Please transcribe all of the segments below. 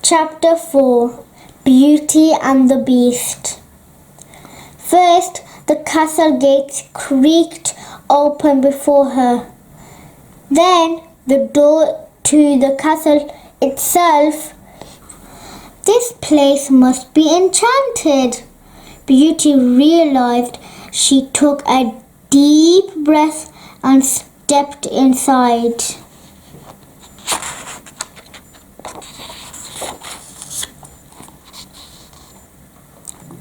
Chapter 4 Beauty and the Beast. First, the castle gates creaked open before her. Then, the door to the castle itself. This place must be enchanted. Beauty realized. She took a deep breath and stepped inside.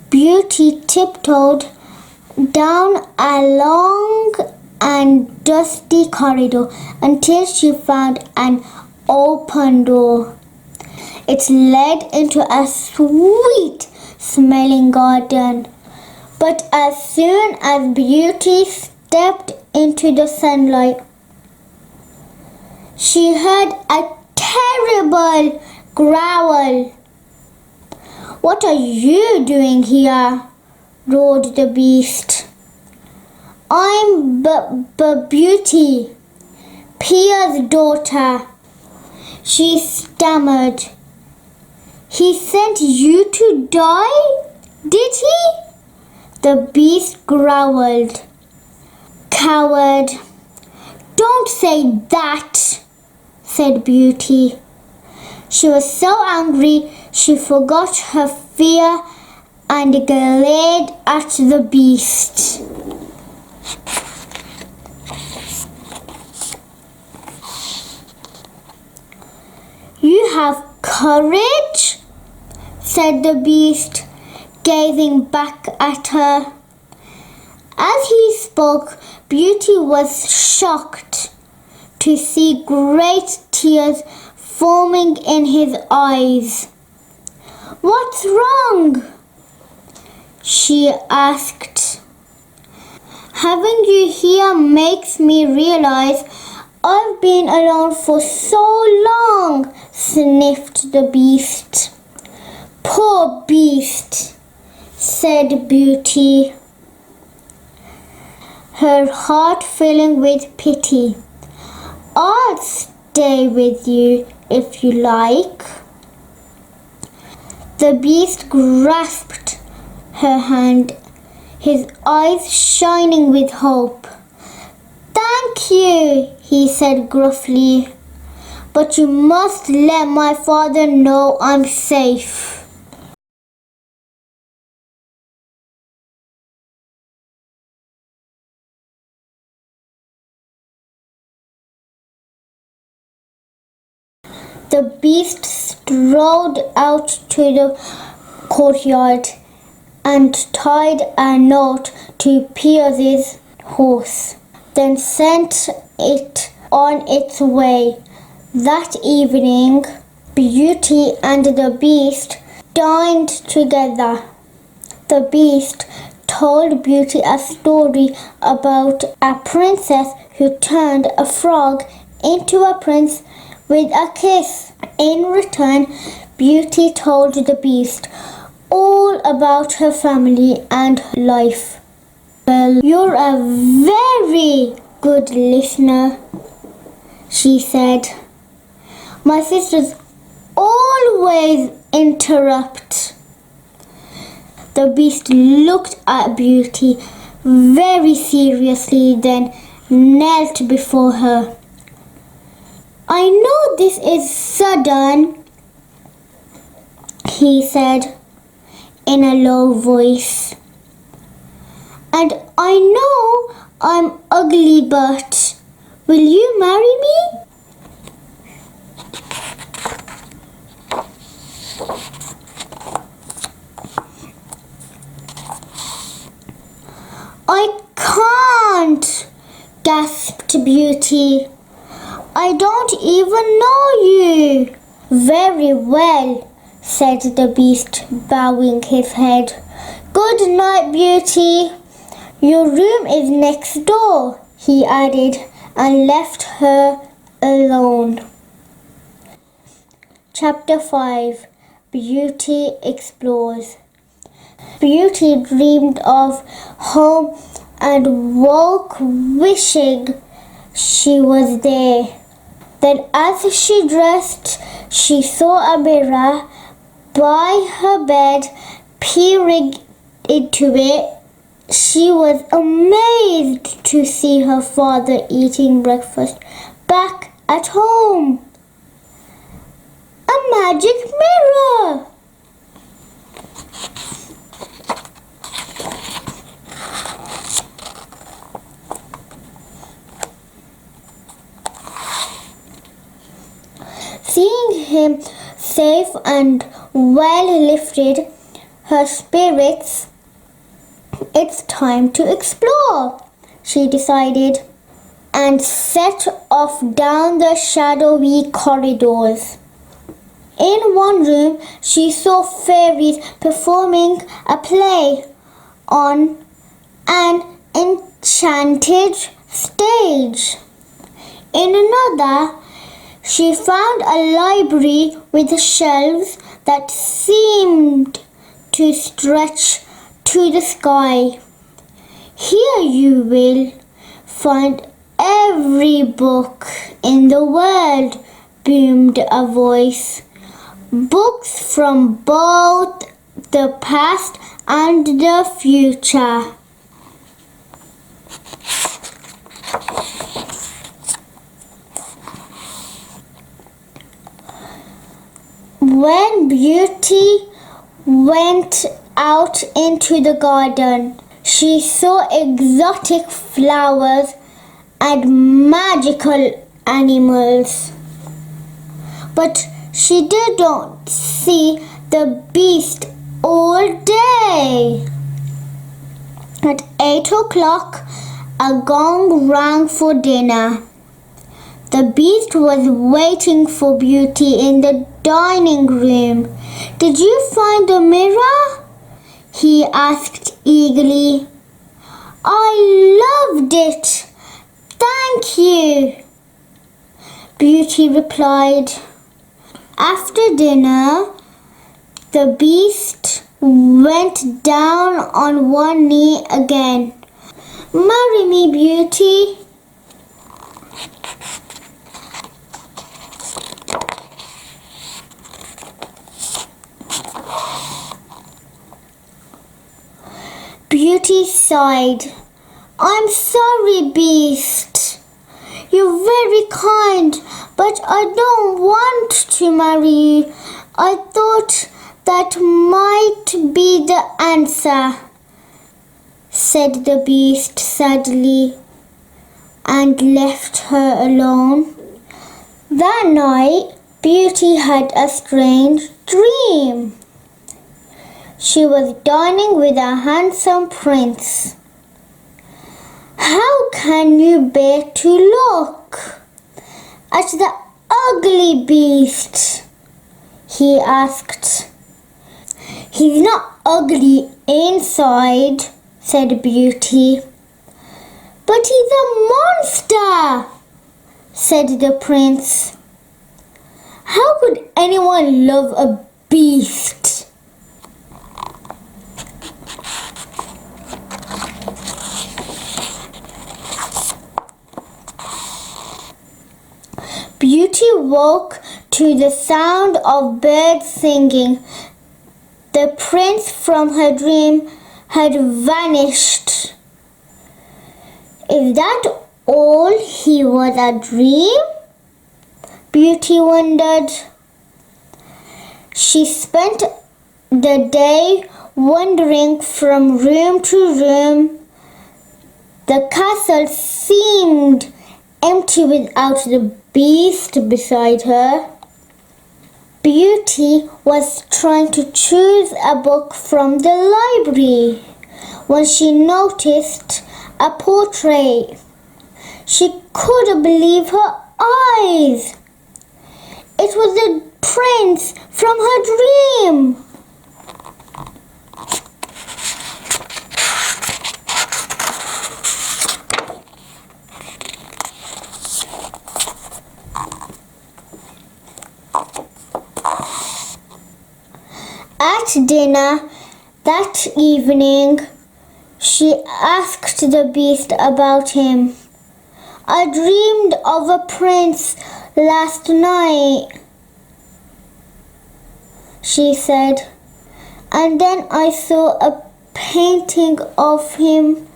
Beauty tiptoed down a long and dusty corridor until she found an open door. It led into a sweet-smelling garden. But as soon as Beauty stepped into the sunlight, she heard a terrible growl. "What are you doing here?" roared the beast. "I'm Beauty, Pia's daughter," she stammered. "He sent you to die, did he?" The beast growled. "Coward! Don't say that," said Beauty. She was so angry she forgot her fear and glared at the beast. "You have courage?" said the beast, gazing back at her. As he spoke, Beauty was shocked to see great tears forming in his eyes. "What's wrong?" she asked. "Having you here makes me realize I've been alone for so long," sniffed the beast. "Poor beast," said Beauty, her heart filling with pity. "I'll stay with you if you like." The beast grasped her hand, his eyes shining with hope. "Thank you," he said gruffly, "but you must let my father know I'm safe." The beast strode out to the courtyard and tied a note to Pia's horse, then sent it on its way. That evening, Beauty and the beast dined together. The beast told Beauty a story about a princess who turned a frog into a prince with a kiss. In return, Beauty told the beast all about her family and life. "Well, you're a very good listener," she said. "My sisters always interrupt." The beast looked at Beauty very seriously, then knelt before her. "I know this is sudden," he said in a low voice, "and I know I'm ugly, but will you marry me?" "I can't," gasped Beauty. "I don't even know you." "Very well," said the beast, bowing his head. "Good night, Beauty. Your room is next door," he added, and left her alone. Chapter 5 Beauty Explores. Beauty dreamed of home and woke wishing she was there. Then as she dressed, she saw a mirror by her bed, peering into it. She was amazed to see her father eating breakfast back at home. A magic mirror! Seeing him safe and well lifted her spirits. It's time to explore, she decided, and set off down the shadowy corridors. In one room, she saw fairies performing a play on an enchanted stage. In another, she found a library with shelves that seemed to stretch to the sky. Here you will find every book in the world, boomed a voice. Books from both the past and the future. When Beauty went out into the garden, she saw exotic flowers and magical animals. But she did not see the Beast all day. At 8 o'clock, a gong rang for dinner. The Beast was waiting for Beauty in the dining room. Did you find the mirror? He asked eagerly. I loved it. Thank you, Beauty replied. After dinner, the Beast went down on one knee again. Marry me, Beauty. Beauty sighed. I'm sorry, Beast. You're very kind, but I don't want to marry you. I thought that might be the answer, said the Beast sadly, and left her alone. That night, Beauty had a strange dream. She was dining with a handsome prince. How can you bear to look at the ugly Beast? He asked. He's not ugly inside, said Beauty. But he's a monster, said the prince. How could anyone love a beast? Beauty woke to the sound of birds singing. The prince from her dream had vanished. Is that all? He was a dream? Beauty wondered. She spent the day wandering from room to room. The castle seemed empty without the Beast beside her. Beauty was trying to choose a book from the library when she noticed a portrait. She couldn't believe her eyes. It was the prince from her dream. At dinner that evening, she asked the Beast about him. I dreamed of a prince last night, she said. And then I saw a painting of him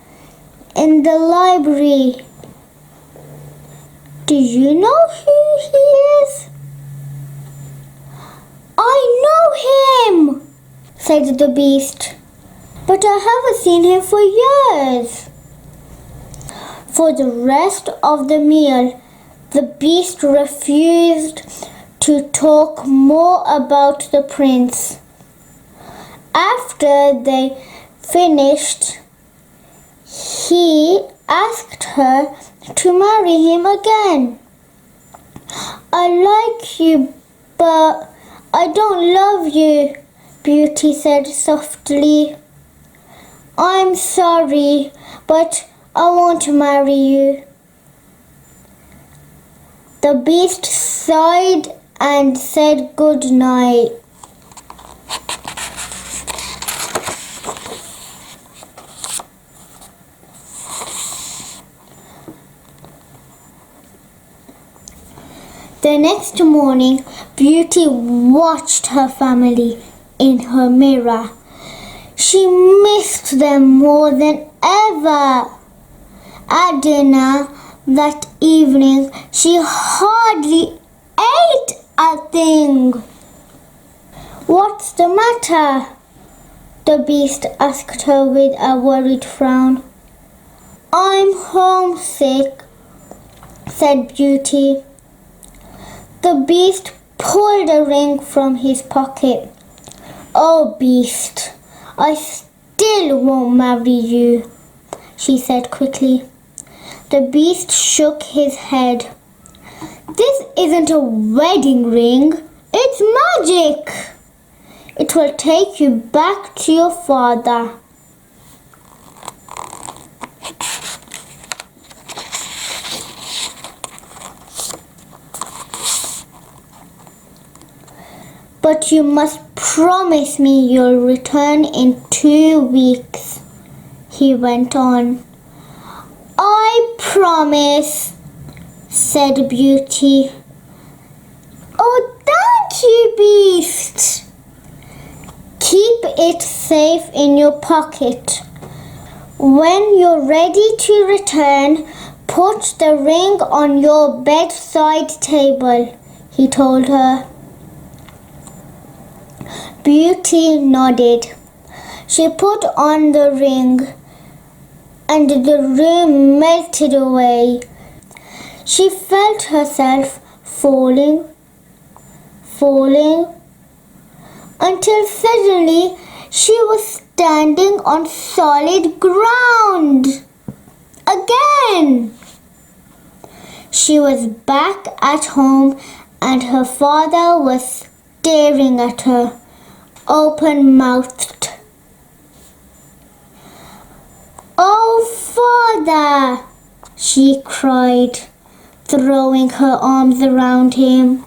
in the library. Do you know who he is? I know him, said the beast, but I haven't seen him for years. For the rest of the meal, the beast refused to talk more about the prince. After they finished, he asked her to marry him again. I like you, but I don't love you, Beauty said softly. I'm sorry, but I want to marry you. The beast sighed and said good night. The next morning, Beauty watched her family in her mirror. She missed them more than ever. At dinner that evening, she hardly ate a thing. What's the matter? The beast asked her with a worried frown. I'm homesick, said Beauty. The beast pulled a ring from his pocket. Oh, beast, I still won't marry you, she said quickly. The beast shook his head. This isn't a wedding ring, it's magic. It will take you back to your father. But you must promise me you'll return in 2 weeks, he went on. I promise, said Beauty. Oh, thank you, Beast. Keep it safe in your pocket. When you're ready to return, put the ring on your bedside table, he told her. Beauty nodded. She put on the ring, and the room melted away. She felt herself falling, until suddenly she was standing on solid ground. Again! She was back at home, and her father was staring at her, open-mouthed. Oh, Father, she cried, throwing her arms around him.